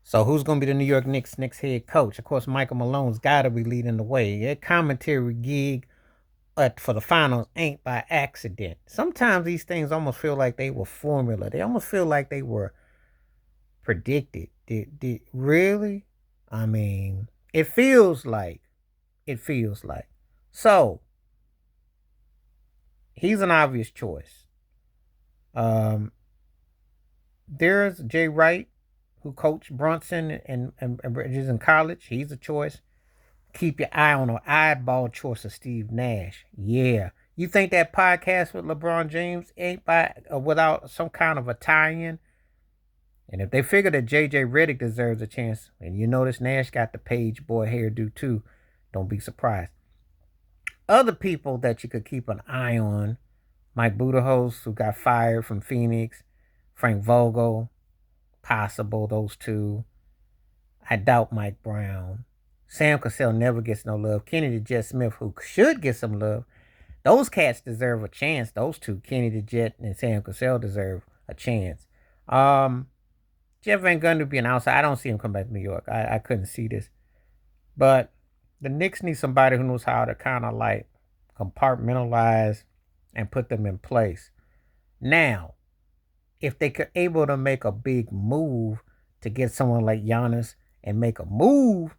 So who's going to be the New York Knicks next head coach? Of course, Michael Malone's got to be leading the way. That commentary gig for the finals ain't by accident. Sometimes these things almost feel like they were formula. They almost feel like they were predicted. Did really? I mean, it feels like. It feels like. So he's an obvious choice. Um, there's Jay Wright, who coached Brunson and Bridges in college. He's a choice. Keep your eye on an eyeball choice of Steve Nash. Yeah. You think that podcast with LeBron James ain't by without some kind of a tie-in? And if they figure that JJ Redick deserves a chance, and you notice Nash got the page boy hairdo too, don't be surprised. Other people that you could keep an eye on, Mike Budenholzer, who got fired from Phoenix, Frank Vogel, possible, those two. I doubt Mike Brown. Sam Cassell never gets no love. Kenny the Jet Smith, who should get some love. Those cats deserve a chance. Those two, Kenny the Jet and Sam Cassell, deserve a chance. Jeff Van Gundy being outside, I don't see him come back to New York. I couldn't see this. But the Knicks need somebody who knows how to kind of like compartmentalize and put them in place. Now, if they could able to make a big move to get someone like Giannis and make a move,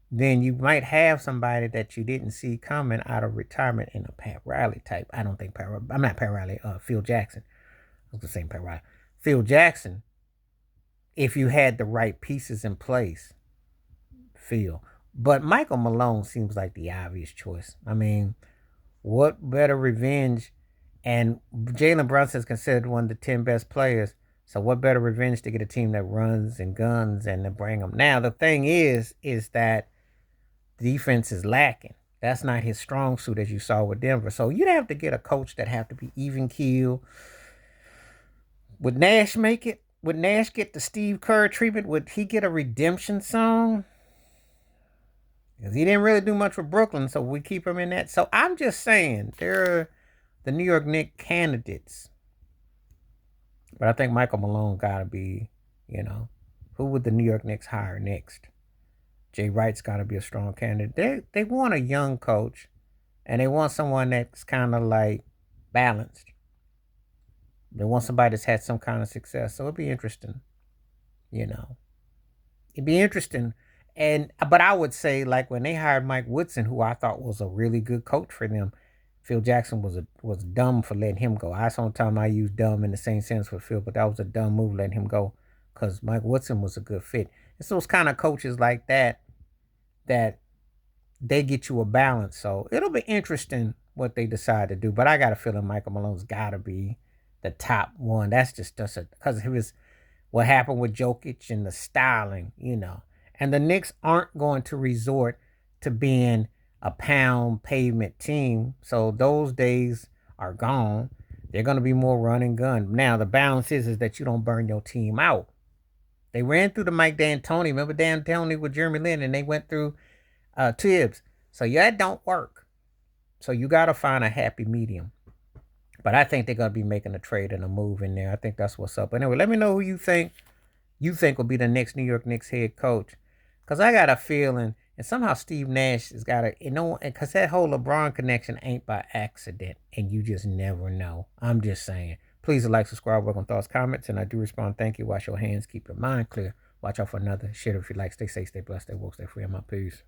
then you might have somebody that you didn't see coming out of retirement in a Pat Riley type. I don't think I'm not Pat Riley, Phil Jackson. I was the same Pat Riley. Phil Jackson, if you had the right pieces in place, Phil. But Michael Malone seems like the obvious choice. I mean, what better revenge? And Jalen Brunson is considered one of the 10 best players. So what better revenge to get a team that runs and guns and to bring them? Now, the thing is that defense is lacking. That's not his strong suit, as you saw with Denver. So you'd have to get a coach that have to be even keel. Would Nash make it? Would Nash get the Steve Kerr treatment? Would he get a redemption song? Because he didn't really do much for Brooklyn, so we keep him in that. So I'm just saying, they're the New York Knicks candidates. But I think Michael Malone got to be, who would the New York Knicks hire next? Jay Wright's got to be a strong candidate. They want a young coach, and they want someone that's kind of like balanced. They want somebody that's had some kind of success. So it'd be interesting, It'd be interesting. But I would say, like when they hired Mike Woodson, who I thought was a really good coach for them, Phil Jackson was dumb for letting him go. I sometimes I use dumb in the same sense for Phil, but that was a dumb move letting him go because Mike Woodson was a good fit. It's those kind of coaches like that they get you a balance. So it'll be interesting what they decide to do. But I got a feeling Michael Malone's got to be the top one. That's just because of his what happened with Jokic and the styling, And the Knicks aren't going to resort to being a pound pavement team. So those days are gone. They're going to be more run and gun. Now the balance is that you don't burn your team out. They ran through the Mike D'Antoni. Remember D'Antoni with Jeremy Lin, and they went through Tibbs. So yeah, that don't work. So you got to find a happy medium. But I think they're going to be making a trade and a move in there. I think that's what's up. Anyway, let me know who you think will be the next New York Knicks head coach. Because I got a feeling, and somehow Steve Nash has got because that whole LeBron connection ain't by accident, and you just never know. I'm just saying. Please like, subscribe, work on thoughts, comments, and I do respond. Thank you. Wash your hands. Keep your mind clear. Watch out for another shit if you like. Stay safe, stay blessed, stay woke, stay free. I'm out. Peace.